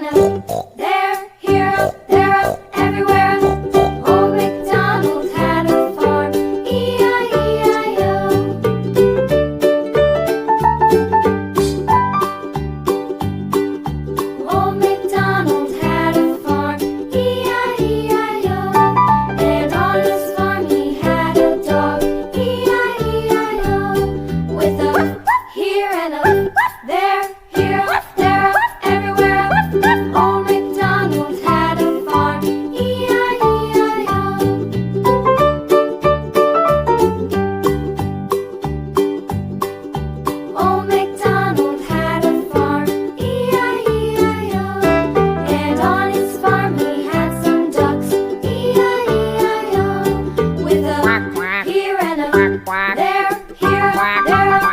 and a there, here, up, there, up, everywhere. Old MacDonald had a farm, E-I-E-I-O. Old MacDonald had a farm, E-I-E-I-O. And on his farm he had a dog, E-I-E-I-O. With a here and a there, here, there, everywhere. Old MacDonald had a farm, E-I-E-I-O. Old MacDonald had a farm, E-I-E-I-O. And on his farm he had some ducks, E-I-E-I-O. With a here and a there, here, there,